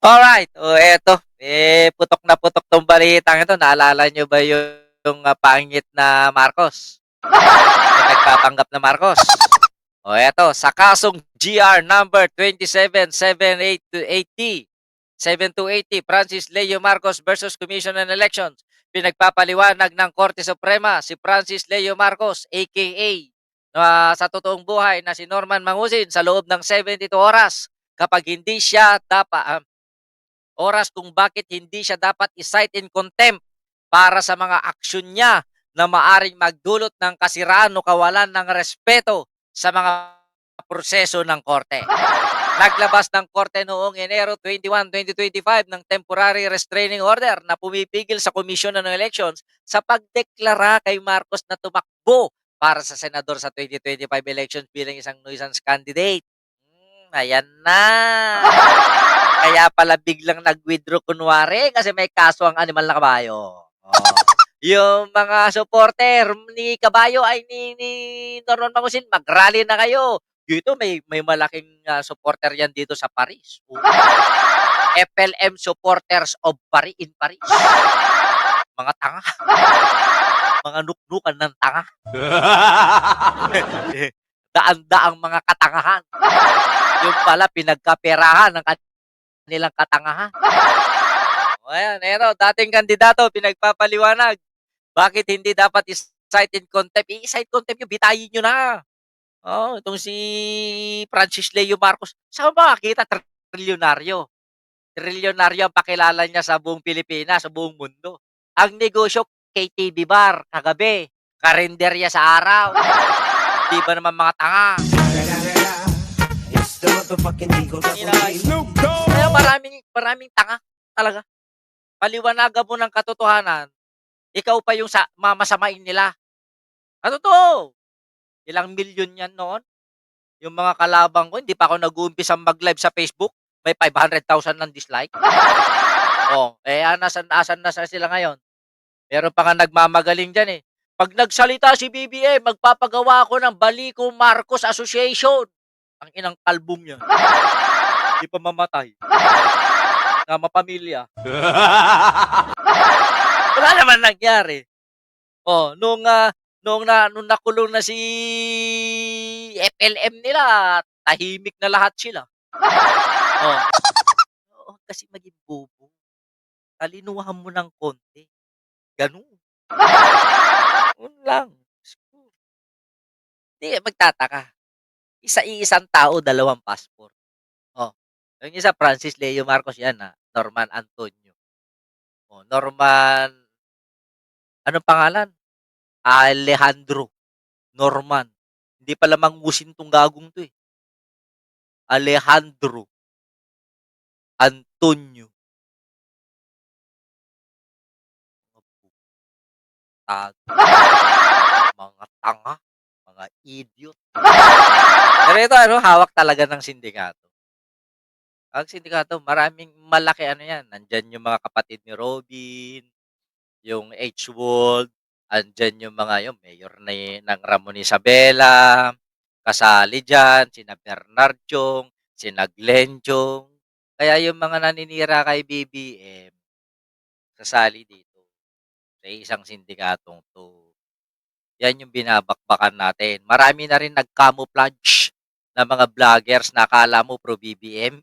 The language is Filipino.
Alright, eto, putok na putok 'tong balitang ito. Naalala niyo ba yung pangit na Marcos? Yung nagpapanggap na Marcos? Eto, sa kasong GR number 2778-80, 7280, Francis Leo Marcos versus Commission on Elections. Pinagpapaliwanag ng Korte Suprema si Francis Leo Marcos, aka sa totoong buhay na si Norman Mangusin sa loob ng 72 oras kapag hindi siya oras kung bakit hindi siya dapat i-cite in contempt para sa mga aksyon niya na maaring magdulot ng kasiraan o kawalan ng respeto sa mga proseso ng korte. Naglabas ng korte noong Enero 21, 2025 ng temporary restraining order na pumipigil sa Commission on Elections sa pagdeklara kay Marcos na tumakbo para sa senador sa 2025 elections bilang isang nuisance candidate. Ayan na. Kaya pala biglang nag-withdraw kunwari kasi may kaso ang animal na kabayo. Yung mga supporter ni Kabayo ay ni Norman Mangusin, mag-rally na kayo. Dito may malaking supporter yan dito sa Paris. FLM supporters of Paris in Paris. Mga tanga. Mga nuknukan ng tanga. Daan-daang mga katangahan. Yung pala pinagkaperahan ng kanilang katangahan. Ayan, eto, dating kandidato, pinagpapaliwanag. Bakit hindi dapat i-cite in contempt? I-cite contempt nyo, bitayin nyo na. Itong si Francis Leo Marcos. Saan ba makakita? Trilyonaryo. Trilyonaryo ang pakilala niya sa buong Pilipinas, sa buong mundo. Ang negosyo, KTV bar, kagabi. Karinderya sa araw. Di ba naman mga tanga? Kaya maraming tanga talaga. Paliwanagan mo ng katotohanan, ikaw pa yung mamasamain nila. Totoo. Ilang milyon yan noon. Yung mga kalabang ko, hindi pa ako nag-uumpisang mag-live sa Facebook, may 500,000 ng dislike. Asan na sila ngayon? Meron pa nga nagmamagaling dyan eh. Pag nagsalita si BBM, magpapagawa ako ng Baliko Marcos Association. Ang inang album niya. Hindi pa mamatay. Na mapamilya. Wala naman nangyari. Nung nakulong na si FLM nila, tahimik na lahat sila. Kasi maging bobo. Talinuhan mo ng konti. Ganun. Yun lang. Hindi magtataka. Isa-iisang tao, dalawang passport. Yung isa Francis Leo Marcos yan, Norman Antonio. Norman, anong pangalan? Alejandro Norman. Hindi pala Mangusin tong gagong to eh. Alejandro Antonio. Mga tanga, mga idiot. Pero ito hawak talaga ng sindikato. Ang sindikato, maraming malaki yan. Nandyan yung mga kapatid ni Robin, yung H-World, andyan yung mga yung mayor ng Ramon Isabela, kasali dyan, sina Bernard Chong, sina Glenn Chong. Kaya yung mga naninira kay BBM, sasali dito sa isang sindikatong to. Yan yung binabakbakan natin. Marami na rin nag-camouflage na mga vloggers na akala mo pro BBM.